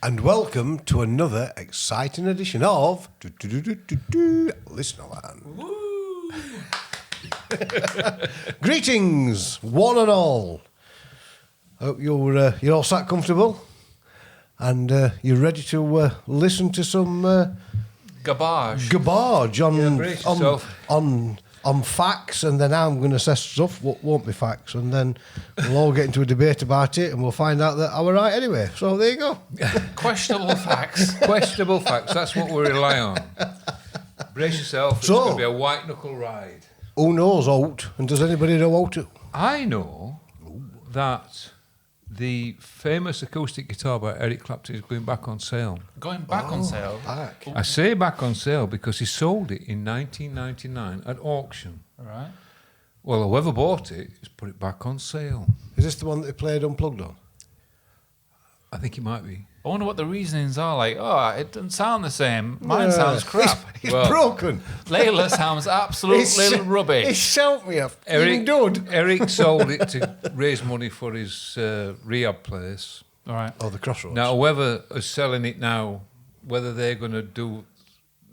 And welcome to another exciting edition of Listenerland. Woo! Greetings, one and all. Hope you're all sat comfortable and you're ready to listen to some Garbage. on facts, and then I'm going to say stuff what won't be facts, and then we'll all get into a debate about it, and we'll find out that I was right anyway. So there you go. Questionable facts. Questionable facts. That's what we rely on. Brace yourself. It's going to be a white knuckle ride. Who knows out? And does anybody know how to? I know that the famous acoustic guitar by Eric Clapton is going back on sale. Going back on sale? Back. I say back on sale because he sold it in 1999 at auction. All right. Well, whoever bought it has put it back on sale. Is this the one that they played Unplugged on? I think it might be. I wonder what the reasonings are. Like, oh, it doesn't sound the same. Mine sounds crap. It's broken. Layla sounds absolutely rubbish. It shot me off. Eric sold it to raise money for his rehab place. All right. Oh, the Crossroads. Now, whoever is selling it now, whether they're going to do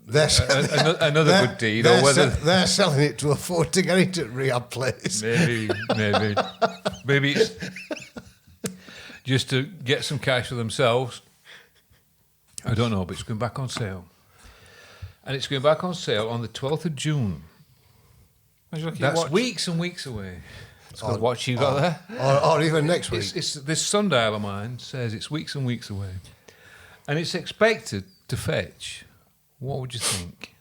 another good deed or whether they're selling it to afford to get it at rehab place. Maybe it's just to get some cash for themselves. I don't know, but it's going back on sale. And it's going back on sale on the 12th of June. That's weeks and weeks away. It's got what you got there. Or even next week. It's this sundial of mine says it's weeks and weeks away. And it's expected to fetch, what would you think?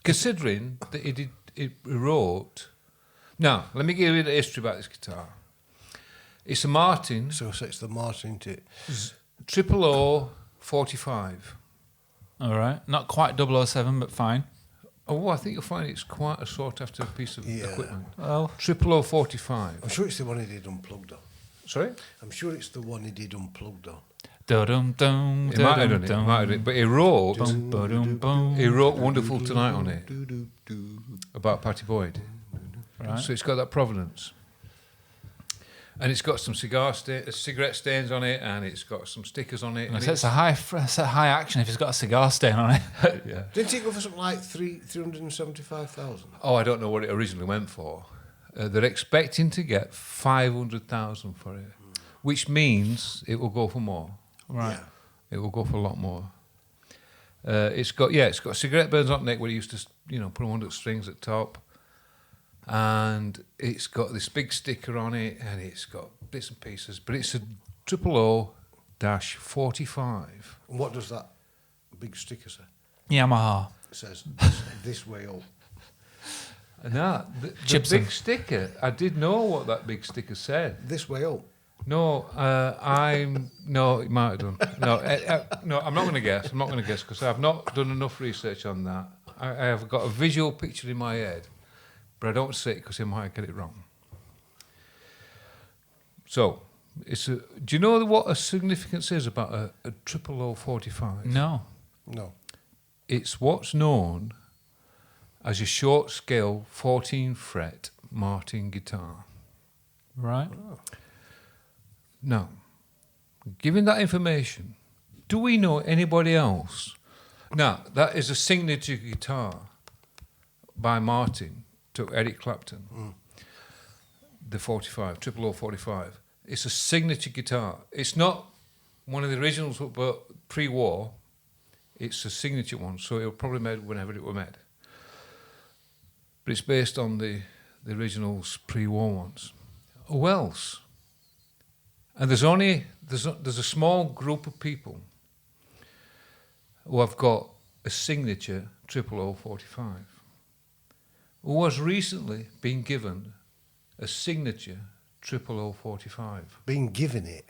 Considering that it wrote... Now, let me give you the history about this guitar. It's a Martin. So it's the Martin to 0045. All right. Not quite 007, but fine. Oh, I think you'll find it's quite a sought-after piece of equipment. Well, 0045. I'm sure it's the one he did Unplugged on. Sorry? I'm sure it's the one he did Unplugged on. dum-dum, It might have done it. dum-dum. Might have done it. But he wrote Bum-ba-dum-bum. Wonderful Tonight on it about Pattie Boyd. Right. So it's got that provenance. And it's got some cigarette stains on it, and it's got some stickers on it. And It's a high action if he's got a cigar stain on it. yeah. Didn't it go for something like 375,000? Oh, I don't know what it originally went for. They're expecting to get 500,000 for it, which means it will go for more. Right. Yeah. It will go for a lot more. It's got cigarette burns on the neck where you used to put them under the strings at top. And it's got this big sticker on it, and it's got bits and pieces, but it's a 00-45. And what does that big sticker say? Yamaha. It says this way up. And the Gibson. big sticker, I did know what that big sticker said. This way up. No, no, it might have done. No, no, I'm not going to guess. I'm not going to guess because I've not done enough research on that. I have got a visual picture in my head. But I don't say it because I might get it wrong. So, do you know what a significance is about a 00-45? No. No. It's what's known as a short scale 14 fret Martin guitar. Right. Oh. Now, given that information, do we know anybody else? Now, that is a signature guitar by Martin to Eric Clapton, the 45, 00-45. It's a signature guitar. It's not one of the originals, but pre-war. It's a signature one, so it was probably made whenever it was made. But it's based on the originals pre-war ones. Who else? And there's a small group of people who have got a signature 00-45. Who has recently been given a signature 00-45. Being given it.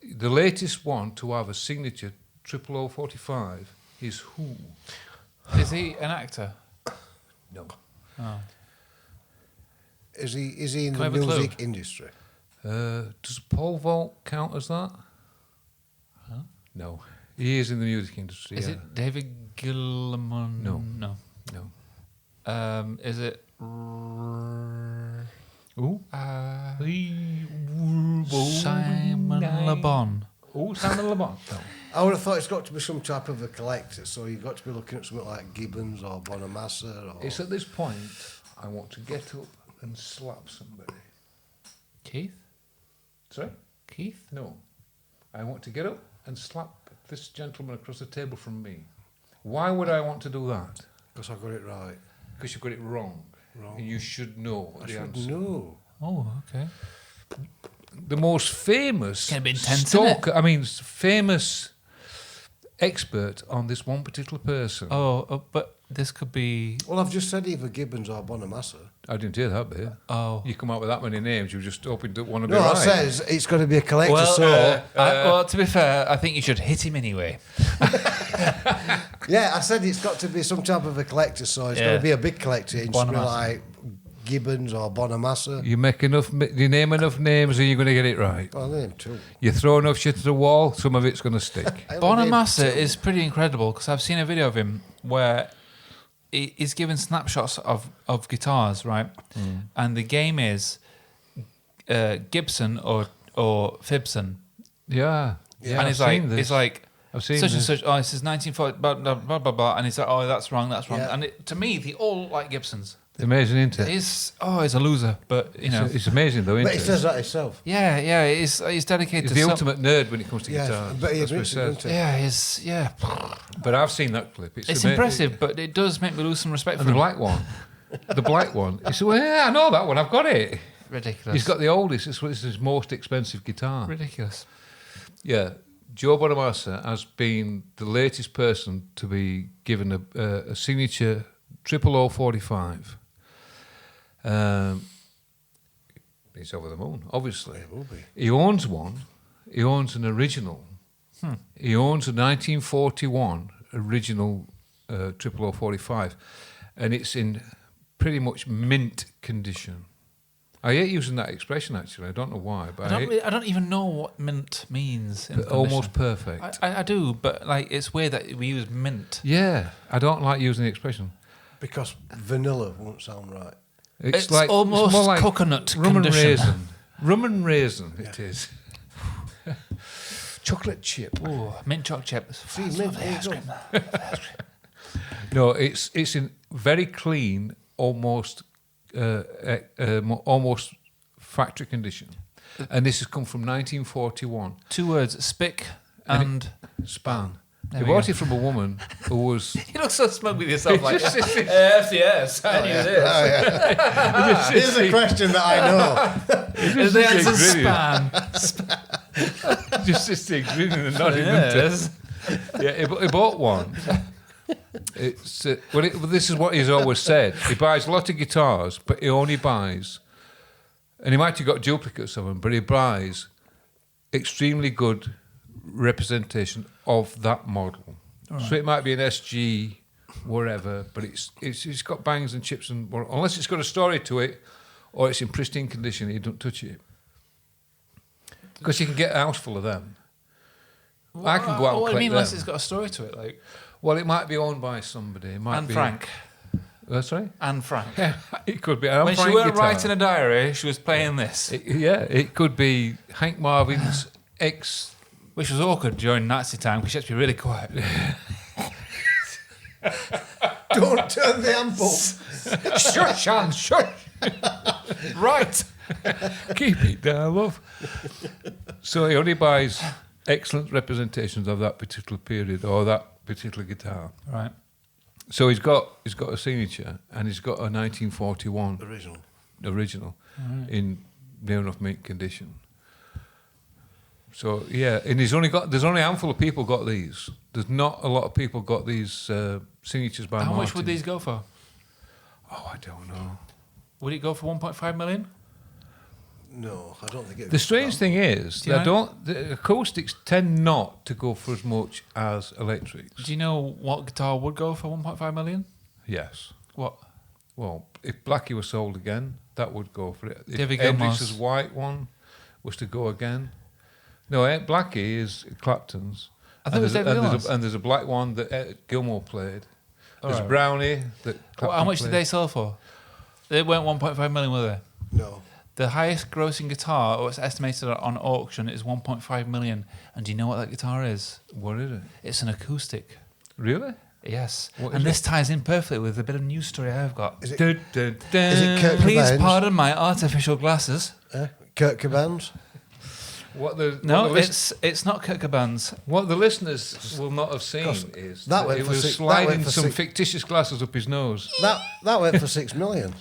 The latest one to have a signature 00-45 is who? Is he an actor? No. Oh. Is he in Can I the have a clue? music industry? Does Paul Vault count as that? Huh? No. He is in the music industry. Is it David Gilmour? No. No. Is it... Ooh. Simon Le Bon? Oh, Simon Le Bon. No. I would have thought it's got to be some type of a collector, so you've got to be looking at something like Gibbons or Bonamassa or... It's at this point I want to get up and slap somebody. Keith? Sorry? Keith? No. I want to get up and slap this gentleman across the table from me. Why would I want to do that? Because I got it right. Because you got it wrong. And you should know I the should answer. know. Oh, okay. The most famous It's gonna be intense, stalker, I mean, famous expert on this one particular person. But this could be... Well, I've just said either Gibbons or Bonamassa. I didn't hear that bit. Oh. You come out with that many names, you just opened up one of the No, right. I says it's got to be a collector, Well, so... well, to be fair, I think you should hit him anyway. Yeah, I said it's got to be some type of a collector, so it's got to be a big collector. It's got to be Bonamassa. like Gibbons or Bonamassa. You make enough, you name enough names, and you're going to get it right. Well, name two. You throw enough shit at the wall, some of it's going to stick. Bonamassa is pretty incredible because I've seen a video of him where he's given snapshots of guitars, right? And the game is Gibson or Fibson. Yeah. And he's like, I've seen such and this. such. Oh, this is 1940, blah blah blah blah blah. And he's like, oh, that's wrong. Yeah. And to me, they all look like Gibsons. Amazing, isn't it? He's a loser, but you know, It's amazing, though, isn't But he it? says that himself. yeah, he's dedicated He's to the some- ultimate nerd when it comes to Yeah, guitars. but he That's what admits it, says. doesn't he? Yeah, But I've seen that clip. it's impressive, but it does make me lose some respect And for the him. black one. He said, well, yeah, I know that one. I've got it. Ridiculous. He's got the oldest. It's his most expensive guitar. ridiculous. Yeah. Joe Bonamassa has been the latest person to be given a signature 00045. He's over the moon, obviously. It will be. He owns one. He owns an original. He owns a 1941 original 00045, and it's in pretty much mint condition. I hate using that expression, actually. I don't know why, but I don't even know what mint means. In almost condition. perfect. I do, but like it's weird that we use mint. Yeah, I don't like using the expression. Because vanilla won't sound right. It's almost more like coconut rum and condition. raisin. Rum and raisin, it is. Chocolate chip. Oh, mint chocolate chip. See, mint, there you go. No, it's in very clean, almost factory condition, and this has come from 1941. 2 words: spick and Span. There He we bought go. it from a woman who was. You look so smug with yourself, like Yes. I knew this. Here's a question that I know. The answer's Grinning. span. Just sitting grinning and nodding. Yes. Yeah, he bought one. It's this is what he's always said. He buys a lot of guitars, but he only buys, and he might have got duplicates of them, but he buys extremely good representation of that model. Right. So it might be an SG, whatever, but it's got bangs and chips, and unless it's got a story to it, or it's in pristine condition, you don't touch it. Because you can get a house full of them. I can go out and What do collect you mean, unless them. it's got a story to it, like? Well, it might be owned by somebody. It might Anne be Frank. Sorry? Anne Frank. It could be an Anne When she Frank weren't guitar. writing a diary, she was playing this, It could be Hank Marvin's ex. which was awkward during Nazi time because she had to be really quiet. Don't turn the amp up. Shush, Anne, shush. Right. Keep it down, love. So he only buys excellent representations of that particular period or that particular guitar. Right. So he's got a signature, and he's got a 1941 original in near enough mint condition. So yeah, and there's only a handful of people got these. There's not a lot of people got these signatures by How Martin. much would these go for? Oh, I don't know. Would it go for 1.5 million? No, I don't think it. The strange thing is, Do you know? the acoustics tend not to go for as much as electrics. Do you know what guitar would go for 1.5 million? Yes. What? Well, if Blackie was sold again, that would go for it. If David Gilmour's. Hendrix's white one was to go again. No, Blackie is Clapton's. I thought it was David Gilmour's. And there's a black one that Gilmour played. There's Alright. Brownie that Clapton How much did played. they sell for? They weren't 1.5 million, were they? No. The highest grossing guitar, or it's estimated on auction, is 1.5 million. And do you know what that guitar is? What is it? It's an acoustic. Really? Yes. What And is this ties in perfectly with a bit of news story I've got. Is it, Dun, dun, dun. is it Kurt Please Cobain's? pardon my artificial glasses. Kurt Cobain's? No, it's not Kurt Cobain's. What the listeners will not have seen is that that went it for was six- that sliding went for some six- fictitious glasses up his nose. That went for 6 million.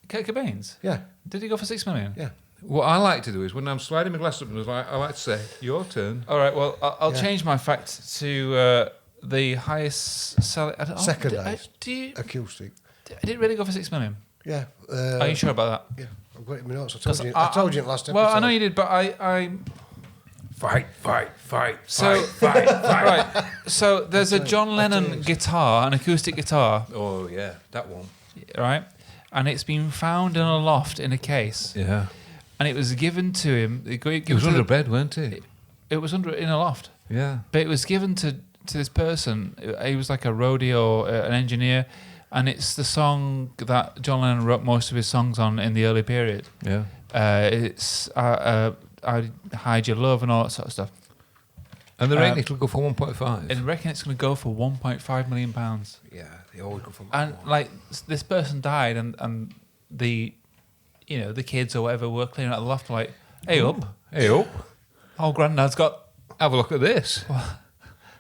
Kurt Cobain's? Yeah, Did he go for 6 million? yeah. What I like to do is when I'm sliding my glasses up, I like to say, "Your turn." All right, well, I'll Yeah. change my fact to the highest selling. Second highest. Do you? Acoustic. Did it really go for 6 million? Yeah. Are you sure about that? Yeah, I've got it in my notes. I 'Cause told you in last episode. Well, I know you did, but I Fight! so right. So there's a John Lennon guitar, an acoustic guitar, Oh yeah, that one. right? And it's been found in a loft in a case, Yeah, and it was given to him. it was under bed, weren't it? It was under in a loft, Yeah. but it was given to this person. He was like a rodeo, an engineer, and it's the song that John Lennon wrote most of his songs on in the early period. Yeah. It's I Hide Your Love and all that sort of stuff. And the reckon it'll go for 1.5. And I reckon it's going to go for £1.5 million. Yeah, they always go for more. And like this person died, and the kids or whatever were cleaning out the loft, like, hey up, old granddad's got Have a look at this.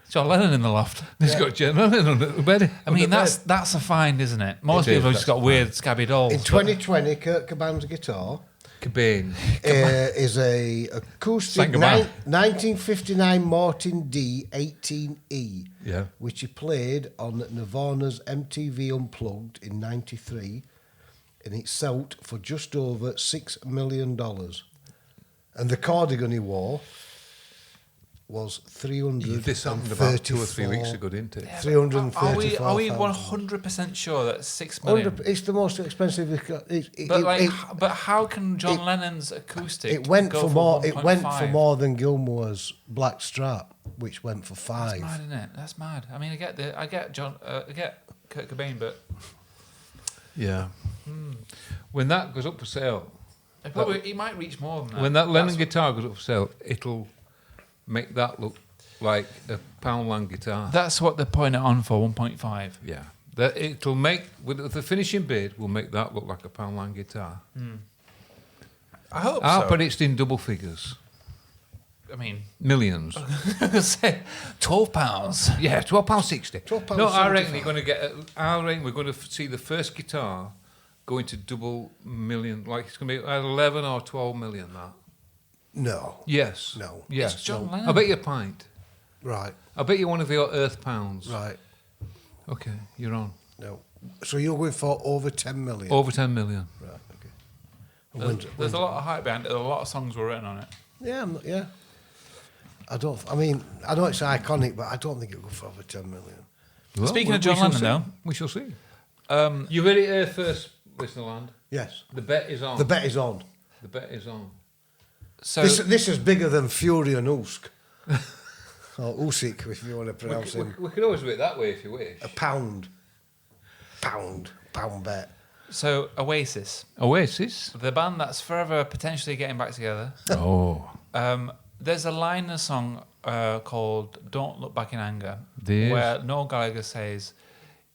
John Lennon in the loft. He's got John Lennon under the bed. I mean, that's a find, isn't it? Most It is, people have just that's got weird scabby dolls. In but- 2020, Kurt Cobain's guitar Cobain. is a acoustic Saint-Gobain. 1959 Martin D 18E, Yeah. which he played on Nirvana's MTV Unplugged in '93, and it sold for just over $6 million. And the cardigan he wore was 334. This happened about 2 or 3 weeks ago, didn't it? Are 334. we 100% sure that 6 million? It's the most expensive. But how can John Lennon's acoustic? It went go for more. It went 1.5? for more than Gilmour's Black Strap, which went for That's 5. mad, isn't it? That's mad. I mean, I get Kurt Cobain, but Yeah. When that goes up for sale, he might reach more than that. when that Lennon That's- guitar goes up for sale, it'll make that look like a Poundland guitar. That's what they're putting it on for, 1.5. Yeah. That it'll make, with the finishing bid, will make that look like a Poundland guitar. I hope I'll so. put it in double figures. I mean, Millions. say £12. Yeah, £12.60. £12.75. No, I reckon you're going to get. I reckon we're going to see the first guitar going to double million. Like it's going to be 11 or 12 million. That. No. Yes. No. Yes. It's John No. Lennon. I bet you a pint. Right. I bet you one of your Earth pounds. Right. Okay, you're on. No. So you're going for over 10 million. Over 10 million. Right. Okay. And when's- There's a lot of hype behind it. A lot of songs were written on it. Yeah. Yeah. I know it's iconic, but I don't think it'll go for over 10 million. Well, Speaking of we John shall Lennon, see. though. We shall see. You ready to hear first, listener land? Yes. The bet is on. The bet is on. The bet is on. So This is bigger than Fury and Usk. Or Usyk, if you want to pronounce him. We could always do it that way if you wish. A pound bet. So Oasis, Oasis. the band that's forever potentially getting back together. Oh. There's a line in a song called "Don't Look Back in Anger," There. where Noel Gallagher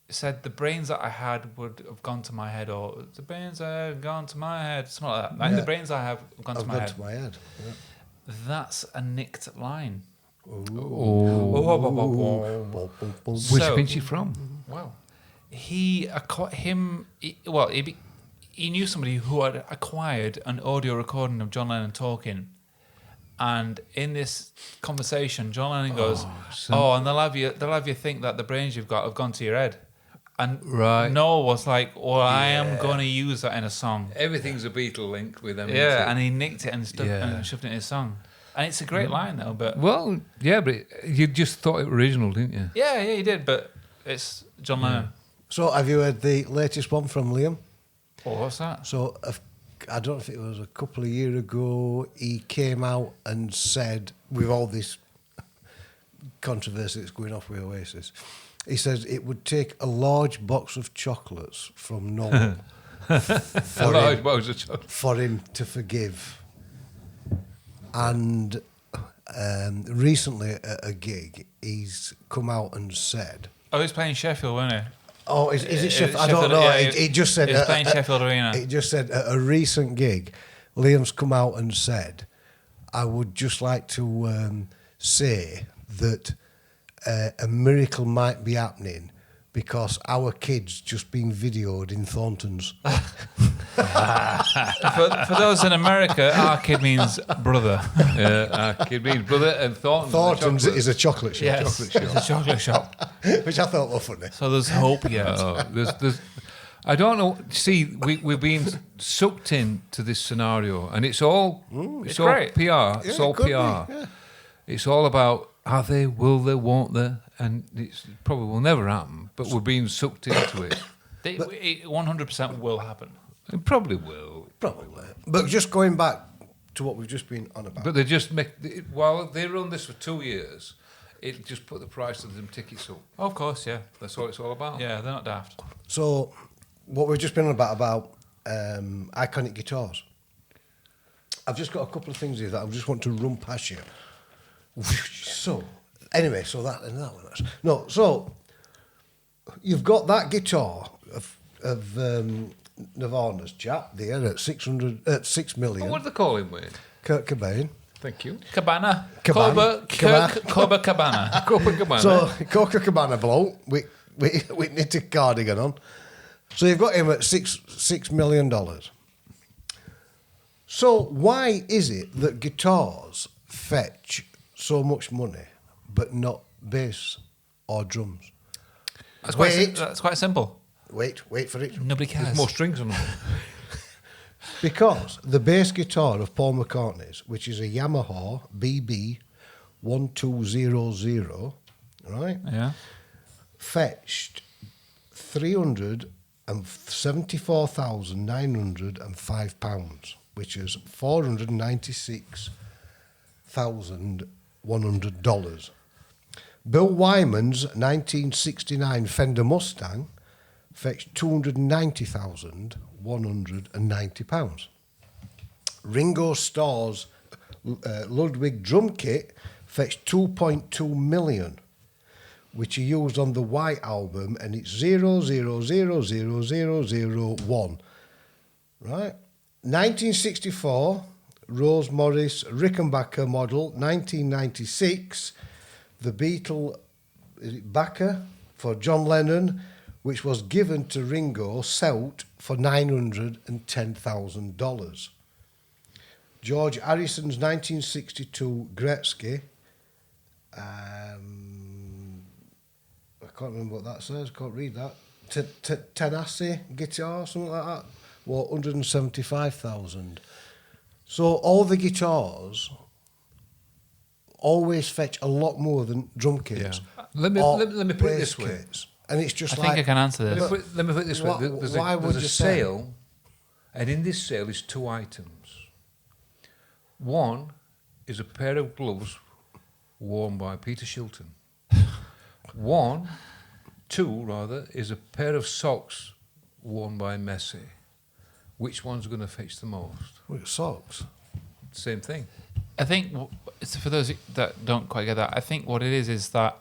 said the brains that I had would have gone to my head, or the brains that have gone to my head, something like that. Like, Yeah. the brains I have gone to I've my gone head. to my head. Yeah. That's a nicked line. Oh. Which Which So- pinch you from? Wow. He knew somebody who had acquired an audio recording of John Lennon talking. And in this conversation, John Lennon goes, and they'll have you think that the brains you've got have gone to your head. And Right. Noel was like, well, I am going to use that in a song. Everything's a Beatle linked with them. Yeah, isn't and it? he nicked it and, and shoved it in his song. And it's a great line, though. But Well, yeah, but you just thought it original, didn't you? yeah, he did. But it's John Lennon. So have you heard the latest one from Liam? Oh, what's that? So I don't know if it was a couple of years ago, he came out and said, with all this controversy that's going off with Oasis, he says it would take a large box of chocolates from Noel for him to forgive. And recently at a gig, he's come out and said, Oh, he's playing Sheffield, wasn't he? "Oh, is it Sheffield? I don't know." Yeah, It just said he's playing Sheffield Arena. It just said at a recent gig, Liam's come out and said, "I would just like to say that a miracle might be happening because our kid's just been videoed in Thornton's." For those in America, our kid means brother. Our kid means brother, and Thornton's is a chocolate shop. Yes, it's a chocolate shop. Which I thought was funny. So there's hope yet. There's, I don't know. See, we've been sucked into this scenario, and it's all it's all great. PR. It's all it could be, PR. yeah. It's all about are they, will they, won't they, and it probably will never happen. But we're being sucked into it. It 100% will happen. It probably will. Probably. But just going back to what we've just been on about. But they just make while they run this for 2 years, it just put the price of them tickets up. Oh, of course, yeah. That's all it's all about. Yeah, they're not daft. So, what we've just been on about iconic guitars. I've just got a couple of things here that I just want to run past you. So, anyway, so that and that one. No, so you've got that guitar of Nirvana's chap there at 6 million. Oh, what do they call him, Wayne? Kurt Cobain. Thank you. Cabana. Cabana. Cabana. Copacabana. So Coca Cabana bloke with knitted cardigan on. So you've got him at $6 million. So why is it that guitars fetch so much money, but not bass or drums? That's quite simple. Wait for it. Nobody cares. There's more strings on them. Because the bass guitar of Paul McCartney's, which is a Yamaha BB 1200, right? Yeah. Fetched £374,905, which is $496,100. Bill Wyman's 1969 Fender Mustang fetched £290,190. Ringo Starr's Ludwig drum kit fetched 2.2 million, which he used on the White album, and it's 0000001. Right? 1964, Rose Morris Rickenbacker model. 1996, the Beatle Backer for John Lennon, which was given to Ringo, sold for $910,000. George Harrison's 1962 Gretzky, I can't remember what that says, can't read that. Tenassi guitar, something like that, well, 175,000. So all the guitars always fetch a lot more than drum kits. Yeah. Let me put it this way. Kits. And it's just I think I can answer this. Let me put it this way. Why would There's you a say? sale, and in this sale is 2 items. One is a pair of gloves worn by Peter Shilton. Two is a pair of socks worn by Messi. Which one's going to fetch the most? Well, socks. Same thing. I think it's for those that don't quite get that. I think what it is that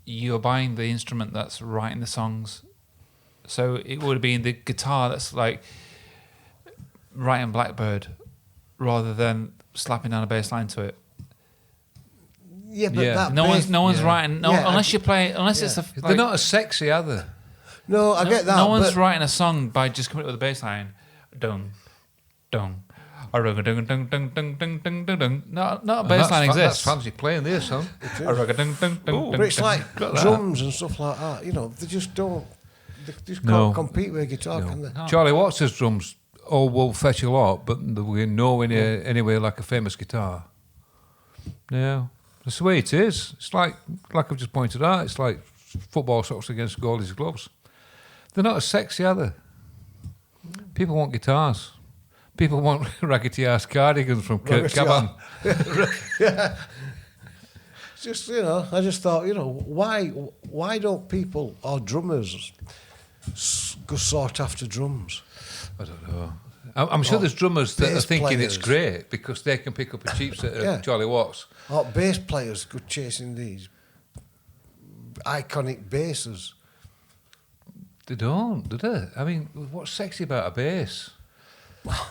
you're buying the instrument that's writing the songs. So it would be the guitar that's like writing Blackbird rather than slapping down a bass line to it. Yeah, but that No bass, one's writing unless you play it's They're not as sexy, are they? No, I get that. No one's but writing a song by just coming up with a bass line. Dung, dung. Not a bass line That's exists. fancy playing there, son. but it's like drums and stuff like that. You know, they just don't. They just can't compete with a guitar, can they? No. Charlie Watts' drums will fetch a lot, but we're nowhere near anywhere like a famous guitar. Yeah, that's the way it is. It's like I've just pointed out, it's like football socks against Goldie's gloves. They're not as sexy, are they? People want guitars. People want raggedy-ass cardigans from Cobain. Yeah. It's just, I just thought, why don't people or drummers go sought after drums? I don't know. I'm sure there's drummers that are bass thinking it's players. great because they can pick up a cheap set of Yeah. Charlie Watts. Or bass players go chasing these iconic basses. They don't, do they? I mean, what's sexy about a bass?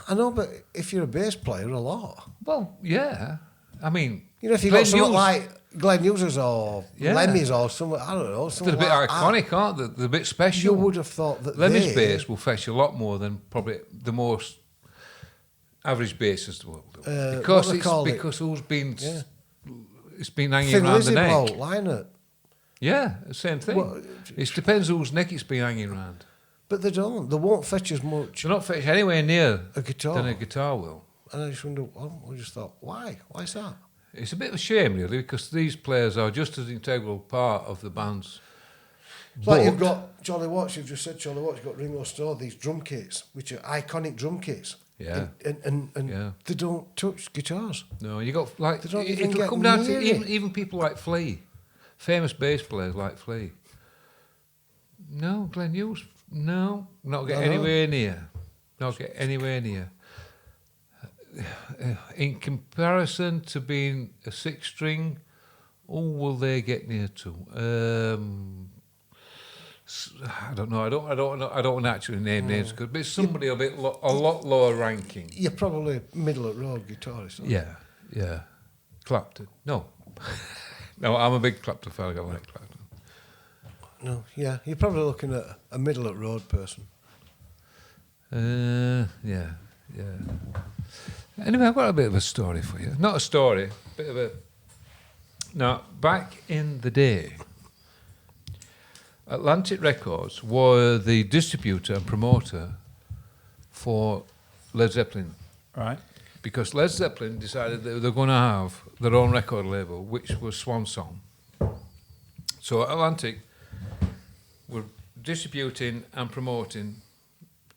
I know, but if you're a bass player, a lot. Well, yeah. I mean, You know, if you Glenn got something Hughes- like Glenn Hughes or Yeah. Lemmy's or something, I don't know. they're Something a bit like iconic, aren't they? They're a bit that. special. You would have thought that Lemmy's they... bass will fetch a lot more than probably the most average basses will do. what they call it? Because who's been Yeah. it's been hanging Thin around the Lizzy neck. Bolt, Lionel. Yeah, the same thing. Well, it depends whose neck it's been hanging around. But they don't. They won't fetch as much They're not fetch anywhere near a guitar. than a guitar will. And I just wonder, I just thought, why? Why is that? It's a bit of a shame, really, because these players are just as integral part of the band's. It's like you've got Charlie Watts, you've just said Charlie Watts, you've got Ringo Starr, these drum kits, which are iconic drum kits. Yeah. And Yeah. they don't touch guitars. No, you got like They don't even it'll get come down to near it. even people like Flea, famous bass players like Flea. No, Glenn Hughes. No, not get No. anywhere near. Not get anywhere near. In comparison to being a six string, who will they get near to? I don't know. I don't want to actually name names, but it's somebody a lot lower ranking. You're probably middle of the road guitarist. aren't you? Yeah. Clapton. No. No, I'm a big Clapton fan. I like Clapton. No, yeah. You're probably looking at a middle of the road person. Yeah. Anyway, I've got a bit of a story for you. Not a story, bit of a... Now, back in the day, Atlantic Records were the distributor and promoter for Led Zeppelin. Right. Because Led Zeppelin decided that they were going to have their own record label, which was Swan Song. So Atlantic were distributing and promoting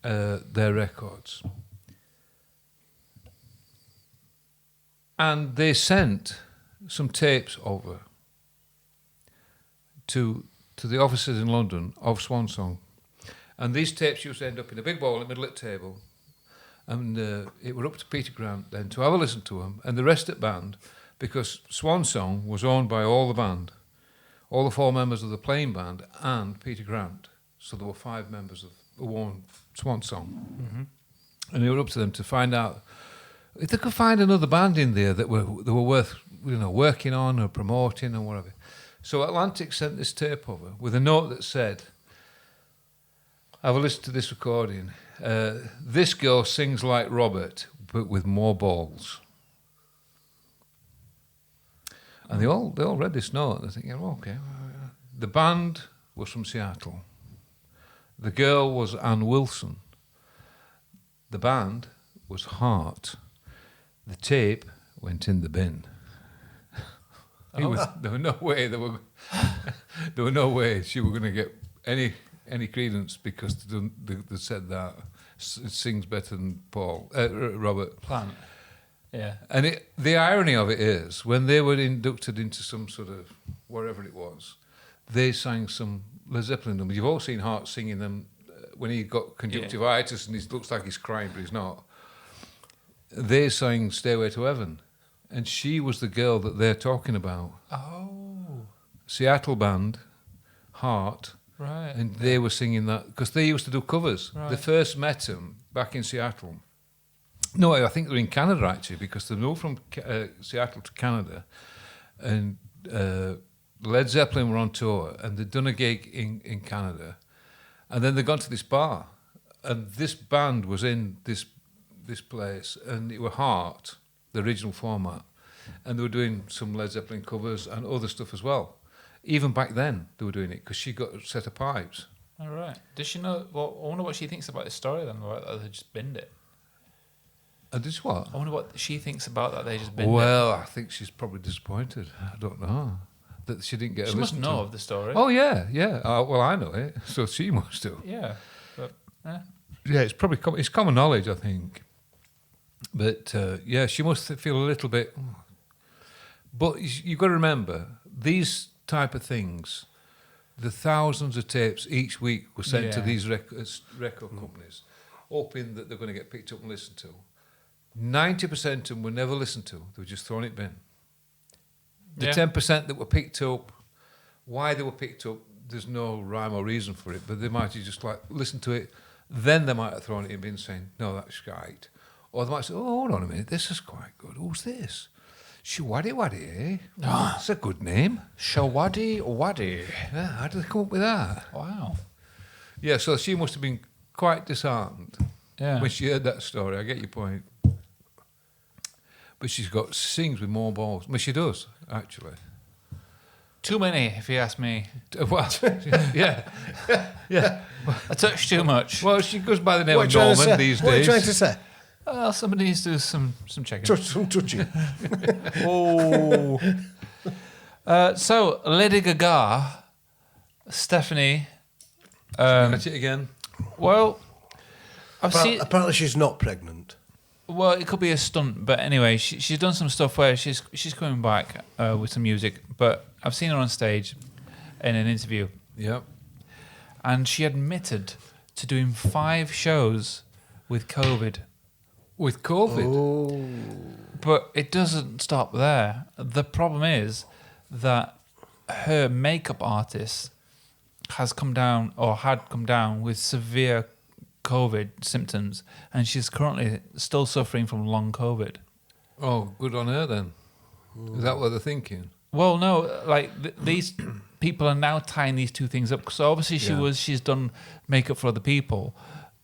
their records. And they sent some tapes over to the offices in London of Swan Song. And these tapes used to end up in a big bowl at middle of the table. And it were up to Peter Grant then to have a listen to them and the rest of the band, because Swan Song was owned by all the band, all the four members of the playing band and Peter Grant. So there were 5 members who owned Swan Song. Mm-hmm. And it were up to them to find out if they could find another band in there that were worth working on or promoting or whatever. So Atlantic sent this tape over with a note that said, have a listen to this recording. This girl sings like Robert, but with more balls. And they all read this note. They're thinking, oh, okay. The band was from Seattle. The girl was Ann Wilson. The band was Heart. The tape went in the bin. There were no way there were no way she were going to get any credence because they said that it sings better than Robert Plant. Yeah. And the irony of it is, when they were inducted into some sort of whatever it was, they sang some Led Zeppelin numbers. You've all seen Hart singing them when he got conjunctivitis and he looks like he's crying, but he's not. They sang Stairway to Heaven, and she was the girl that they're talking about. Oh. Seattle band, Hart, Right. and they were singing that because they used to do covers. Right. They first met them back in Seattle. No, I think they're in Canada actually, because they moved from Seattle to Canada, and Led Zeppelin were on tour, and they'd done a gig in Canada, and then they got to this bar, and this band was in this place, and it were Heart, the original format, and they were doing some Led Zeppelin covers and other stuff as well. Even back then, they were doing it because she got a set of pipes. All right. Does she know? Well, I wonder what she thinks about this story then. About that they just binned it. And this what? I wonder what she thinks about that they just binned it. Well, I think she's probably disappointed. I don't know that she didn't get She a must listen know to. of the story. Oh yeah. Well, I know it, so she must do. Yeah. But, Yeah, it's probably it's common knowledge, I think. But yeah, she must feel a little bit. But you've got to remember, these type of things the thousands of tapes each week were sent to Yeah. these record companies, hoping that they're going to get picked up and listened to. 90% of them were never listened to. They were just thrown in bin. The Yeah. 10% that were picked up, why they were picked up, there's no rhyme or reason for it, but they might have just like listened to it, then they might have thrown it in bin saying, no, that's shite. Or they might say, oh, hold on a minute, this is quite good. Who's this? Shawaddy Waddy, eh? That's a good name. Shawaddy Waddy. Yeah, how did they come up with that? Wow. Yeah, so she must have been quite disheartened Yeah. when she heard that story. I get your point. But she sings with more balls. I mean, she does, actually. Too many, if you ask me. Well, yeah. Yeah. I touch too much. Well, she goes by the name What of are you trying to Norman say? these What are you days. trying to say? Well, somebody needs to do some checking. Touch, some touching. Oh. So, Lady Gaga, Stephanie. Catch it again. Well, I've seen. Apparently she's not pregnant. Well, it could be a stunt, but anyway, she's done some stuff where she's coming back with some music. But I've seen her on stage in an interview, Yep. and she admitted to doing 5 shows with COVID. With COVID. Oh. But it doesn't stop there. The problem is that her makeup artist has come down or had come down with severe COVID symptoms, and she's currently still suffering from long COVID. Oh, good on her then. Is that what they're thinking? Well, no, like these people are now tying these two things up. So obviously she's done makeup for other people,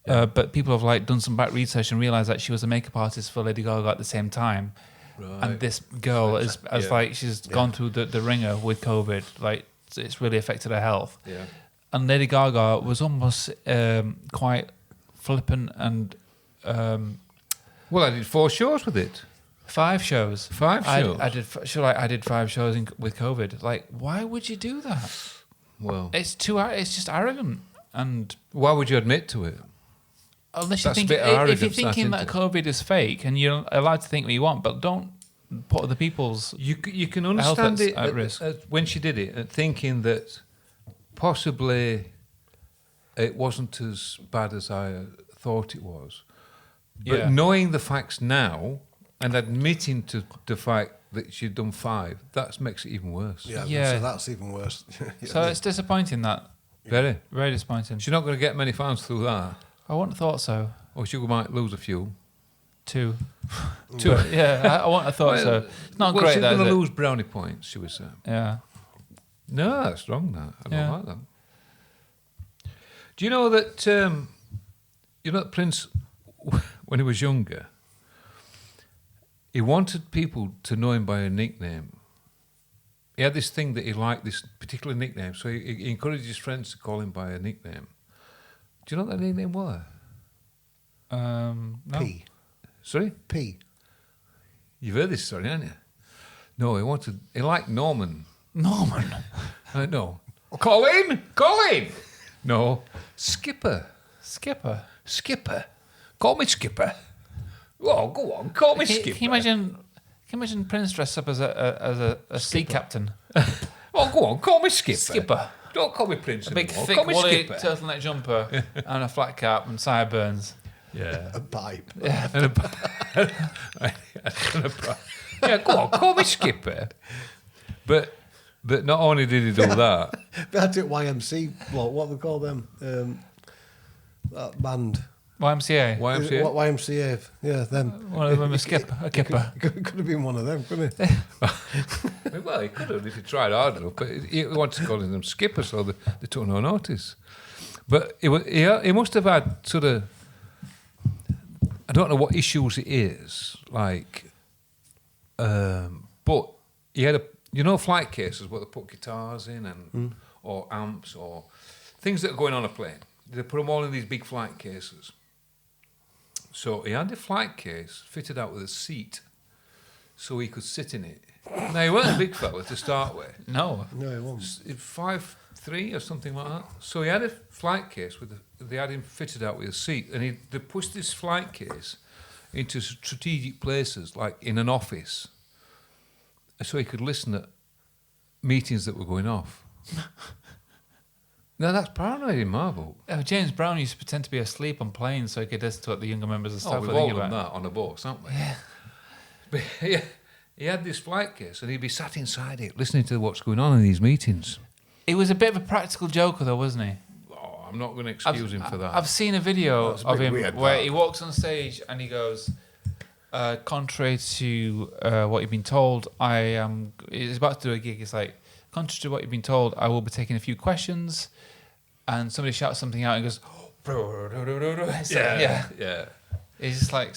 but people have like done some back research and realised that she was a makeup artist for Lady Gaga at the same time. Right. And this girl is Yeah. like she's gone through the ringer with COVID. Like it's really affected her health. Yeah. And Lady Gaga was almost quite flippant and Well, I did 4 shows with it. 5 shows. 5 shows? I did 5 shows with COVID. Like, why would you do that? Well, It's just arrogant. And why would you admit to it? unless That's you a think bit of if you're arrogance, thinking that, that isn't COVID is fake and you're allowed to think what you want, but don't put other people's You can understand at- it at risk. when she did it, thinking that possibly it wasn't as bad as I thought it was. But Yeah. knowing the facts now and admitting to the fact that she'd done 5, that makes it even worse. Yeah, Yeah. so that's even worse. So it's disappointing that. Very. Very disappointing. She's not going to get many fans through that. I wouldn't have thought so. Or she might lose a few. 2. Two. But yeah, I wouldn't have thought so. It's not great, she's that, going is to it? lose brownie points, she was saying. Yeah. No, that's wrong, that. I don't Yeah. like that. Do you know that, Prince, when he was younger, he wanted people to know him by a nickname. He had this thing that he liked, this particular nickname, so he encouraged his friends to call him by a nickname. Do you know what that nickname was? No. P. Sorry? P. You've heard this story, haven't you? No, he liked Norman. Norman. No. Colin! No. Skipper. Skipper. Call me Skipper. Oh, go on, call me Skipper. Can you imagine Prince dressed up as a sea captain? Oh, go on, call me Skipper. Skipper. Don't call me Prince A big, anymore. thick, Call me woolly Skipper. turtleneck jumper and a flat cap and sideburns. Yeah. A pipe. And yeah, go on, call me Skipper. But not only did he do that, That's it, YMC. What they call them? That band. YMCA. YMCA. What YMCA? Yeah, them. One of them a kipper. Could have been one of them, couldn't it? Well, he could have if he tried hard enough, but he wanted to call them Skipper, so they took no notice. But he must have had sort of, I don't know what issues it is, like, but he had flight cases where they put guitars in and or amps or things that are going on a plane. They put them all in these big flight cases. So he had a flight case fitted out with a seat so he could sit in it. Now, he wasn't a big fella to start with. No. No, it wasn't. 5'3" or something like that. So he had a flight case they had him fitted out with a seat, and they pushed this flight case into strategic places, like in an office, so he could listen at meetings that were going off. No, that's paranoid in my book. James Brown used to pretend to be asleep on planes so he could listen to what the younger members of staff We've were all thinking done about. that on a bus, haven't we? Yeah. But yeah, he had this flight case and he'd be sat inside it listening to what's going on in these meetings. He was a bit of a practical joker, though, wasn't he? Oh, I'm not going to excuse him for that. I've seen a video That's a of bit him weird, where that. he walks on stage and he goes, contrary to what you've been told, he's about to do a gig. It's like, contrary to what you've been told, I will be taking a few questions. And somebody shouts something out and goes, yeah. He's just like,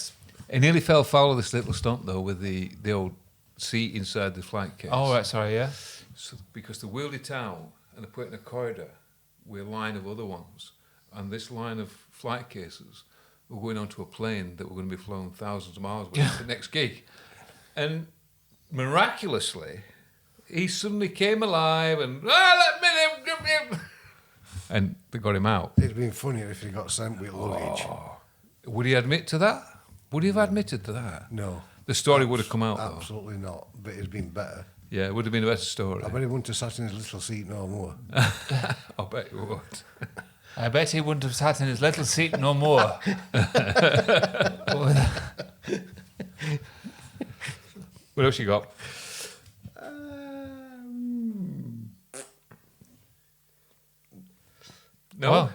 He nearly fell foul of this little stunt, though, with the old seat inside the flight case. oh, right, sorry, yeah. So, because they wheeled it out and they put it in a corridor with a line of other ones. And this line of flight cases were going onto a plane that were going to be flown thousands of miles away to the next gig. And miraculously, he suddenly came alive and, let me in. And they got him out. It'd been funnier if he got sent with luggage. Would he admit to that? Would he have admitted to that? No. The story would have come out, though. Absolutely not. But it'd been better. Yeah, it would have been a better story. I bet he wouldn't have sat in his little seat no more. I bet it would. I bet he wouldn't have sat in his little seat no more. What else you got? No.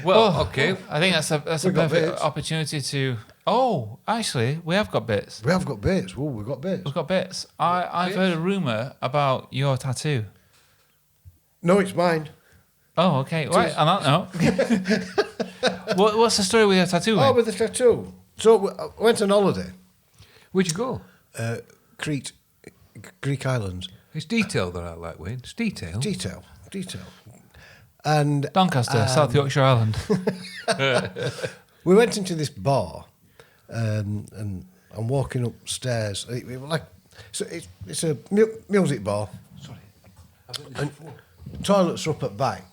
Well, okay. I think that's a We've got perfect bits. opportunity to. Oh, actually, we have got bits. We have got bits. Oh, we've got bits. We've got bits. I've heard a rumor about your tattoo. No, it's mine. Oh, okay. Right, on that note. What's the story with your tattoo? Oh, Then? with the tattoo. So I went on holiday. Where'd you go? Crete, Greek islands. It's detail that I like, Wayne. It's detail. Detail. And Doncaster, South Yorkshire Island. we went into this bar, and I'm walking upstairs. It was like, so it's a music bar. Sorry. And toilets are up at back.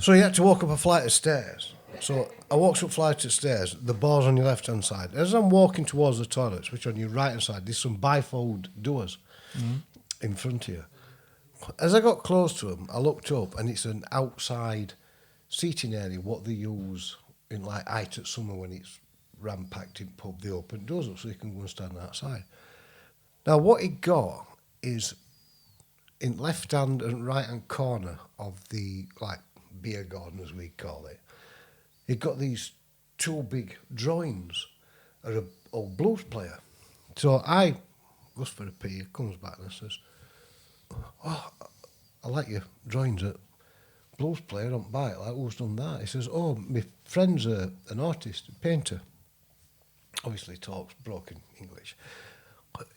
So you had to walk up a flight of stairs. So I walked up flight of stairs. The bar's on your left-hand side. As I'm walking towards the toilets, which are on your right-hand side, there's some bifold doors in front of you. As I got close to them, I looked up, and it's an outside seating area, what they use in like height at summer when it's rampacked in pub. They open doors up so you can go and stand outside. Now, what it got is in left-hand and right-hand corner of the like beer garden, as we call it, it got these two big drawings of an old blues player. So I goes for a pee, comes back and says, "Oh, I like your drawings at blues player on bike. Like, who's done that?" He says, "Oh, my friend's an artist, a painter. Obviously talks broken English."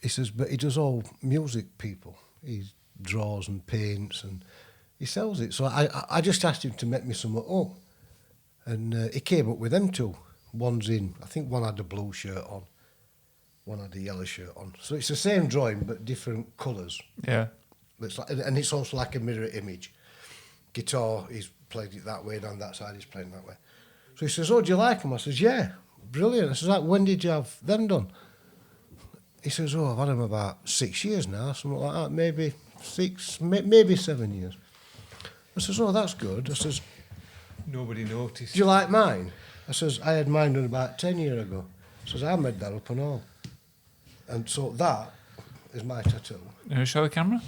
He says, "But he does all music people. He draws and paints and he sells it." So I just asked him to make me some up. And he came up with them two. One's in, I think one had a blue shirt on, one had a yellow shirt on. So it's the same drawing but different colours. Yeah. It's like, and it's also like a mirror image. Guitar, he's played it that way, and on that side he's playing that way. So he says, "Oh, do you like them?" I says, "Yeah, brilliant." I says, "Like, when did you have them done?" He says, "Oh, I've had them about 6 years now, something like that, maybe 6, maybe 7 years." I says, "Oh, that's good." I says, Nobody noticed. "Do you like mine?" I says, "I had mine done about 10 years ago." I says, "I made that up and all." And so that is my tattoo. You want to show the camera?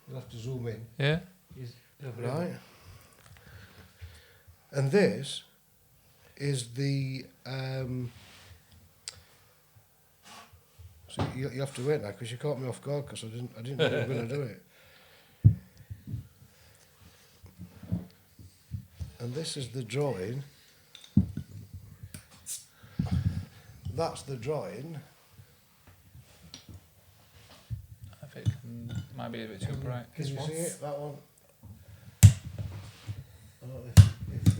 You'll have to zoom in. Yeah. Right. And this is the... so you have to wait now because you caught me off guard because I didn't know you were going to do it. And this is the drawing. That's the drawing. I think it might be a bit too bright. Can you see it? That one.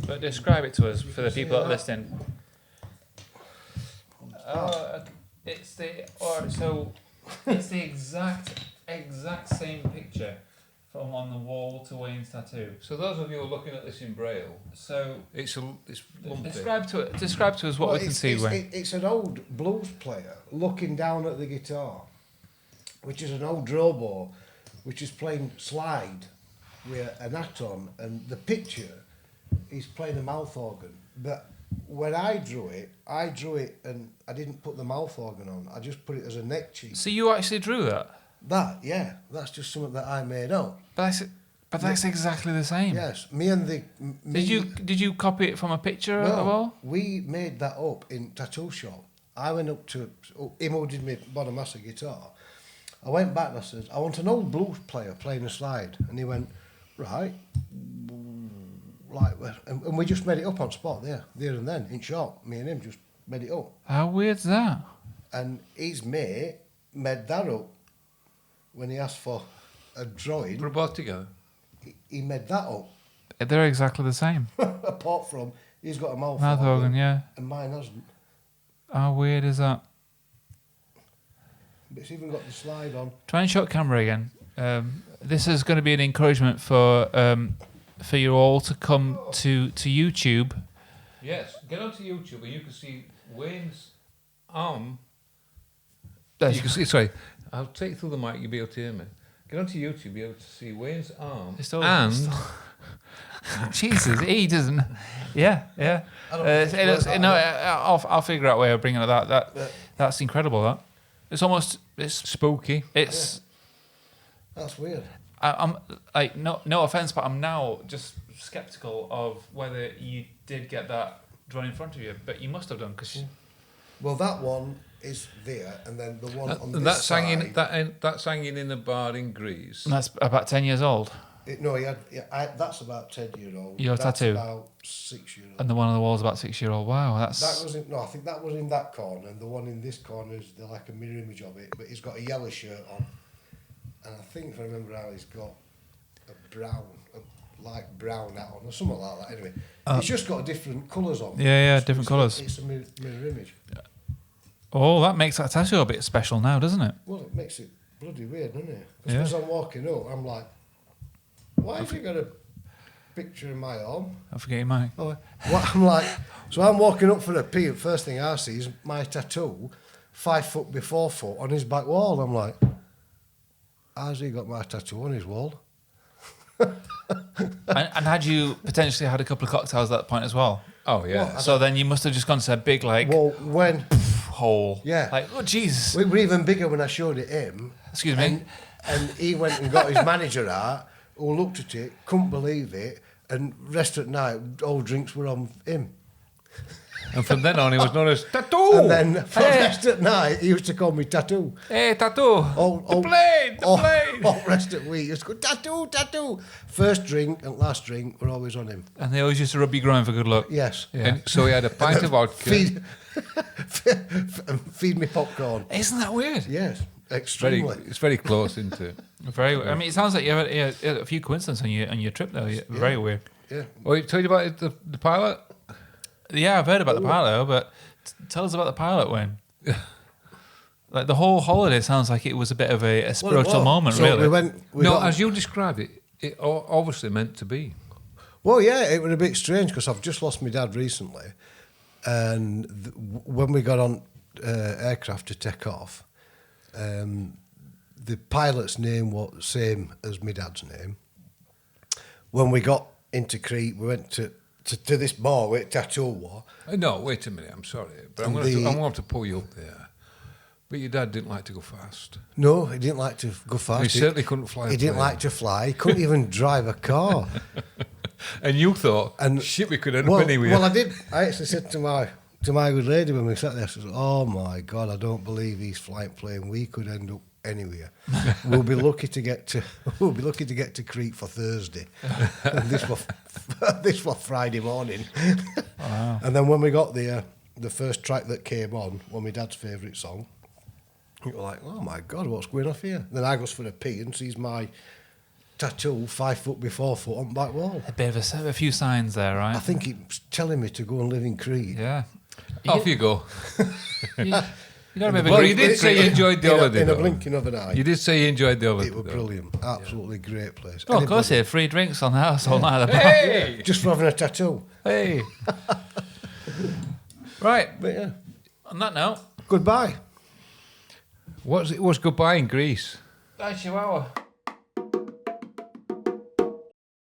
But describe it to us for the see people that are that? listening. Oh, it's the exact same picture from on the wall to Wayne's tattoo. So those of you who are looking at this in Braille, So it's lumpy. describe to us what we can see. Wayne. It's an old blues player looking down at the guitar, which is an old Drobo which is playing slide with an hat on, and the picture is playing a mouth organ. But when I drew it, and I didn't put the mouth organ on. I just put it as a neck cheek. So you actually drew that? That's just something that I made up. But that's exactly the same. Yes, me and the... Did you copy it from a picture of all? We made that up in tattoo shop. I went up to him who did my Bonamassa guitar. I went back and I said, I want an old blues player playing a slide. And he went, right. And we just made it up on spot there and then, in shop. Me and him just made it up. How weird's that? And his mate made that up when he asked for a drawing. Put it both together. He made that up. They're exactly the same. Apart from, he's got a mouth organ, yeah. And mine hasn't. How weird is that? But it's even got the slide on. Try and shot camera again. This is going to be an encouragement for you all to come to YouTube. Yes, get onto YouTube and you can see Wayne's arm. That's- You can see. Sorry, I'll take you through the mic. You'll be able to hear me. Get onto YouTube, you'll be able to see Wayne's arm Jesus, he doesn't. Yeah. I'll figure out a way of bringing it that's incredible. That it's spooky. It's That's weird. I'm like no offense, but I'm now just skeptical of whether you did get that drawn in front of you, but you must have done because. Well, that one is there, and then the one on And this that's side... hanging. That's hanging in a bar in Greece. That's about 10 years old. That's about 10-year-old. Your That's tattoo? about 6-year-old. And the one on the wall is about 6-year-old. Wow, I think that was in that corner, and the one in this corner is like a mirror image of it, but he's got a yellow shirt on. And I think, if I remember how he's got a light brown hat on, or something like that. Anyway, it's just got different colours on. Yeah, different colours. It's a mirror image. Oh, that makes that tattoo a bit special now, doesn't it? Well, it makes it bloody weird, doesn't it? Yeah. As I'm walking up, I'm like, why have you got a picture in my arm? I forget your mic. Oh, what, I'm like, so I'm walking up for a pee, and first thing I see is my tattoo, 5 foot before foot, on his back wall. I'm like, how's he got my tattoo on his wall? and had you potentially had a couple of cocktails at that point as well? Oh yeah. Well, So then you must have just gone to a big Well, when... hole. Yeah. Like, oh Jesus. We were even bigger when I showed it him. Excuse me. And he went and got his manager out, who looked at it, couldn't believe it, and rest at night, all drinks were on him. And from then on, he was known as Tattoo. And then for the rest at night, he used to call me Tattoo. Hey, Tattoo. All plane. All rest of the week, he used to go, Tattoo. First drink and last drink were always on him. And they always used to rub your groin for good luck. Yes. Yeah. And so he had a pint of vodka. Feed me popcorn. Isn't that weird? Yes, extremely. It's very close, isn't it? Very. I mean, it sounds like you had a few coincidences on your trip though. Very weird. Yeah. Oh, you told you about the pilot? Yeah, I've heard about the pilot, but tell us about the pilot, Wayne. Like the whole holiday sounds like it was a bit of a spiritual moment, so really. As you described it, it obviously meant to be. Well, yeah, it was a bit strange because I've just lost my dad recently, and when we got on aircraft to take off, the pilot's name was the same as my dad's name. When we got into Crete, we went to this bar where Tattoo war. No, wait a minute. I'm sorry, but I'm going to have to pull you up there. But your dad didn't like to go fast. No, he didn't like to go fast. He certainly couldn't fly. He didn't like to fly. He couldn't even drive a car. And you thought, shit, we could end up anywhere. Well, I did. I actually said to my good lady when we sat there, I said, "Oh my God, I don't believe he's flying plane. We could end up anywhere. We'll be lucky to get to Crete for Thursday. And this was Friday morning." Wow. And then when we got there, the first track that came on was my dad's favourite song. We were like, "Oh my God, what's going off here?" Then I goes for a pee and sees my tattoo 5 foot before foot on the back wall. A bit of a few signs there, right? I think he's telling me to go and live in Crete. Yeah. Off you go. You got a bit of a Well, you did say you enjoyed the holiday. In a though. blinking of an eye. You did say you enjoyed the holiday. It was though. brilliant. Absolutely great place. Oh, of course, Anybody- here, free drinks on the house all night. Hey! Just for having a tattoo. Hey. Right. But yeah. On that note, Goodbye. What's goodbye in Greece? bye, Chihuahua.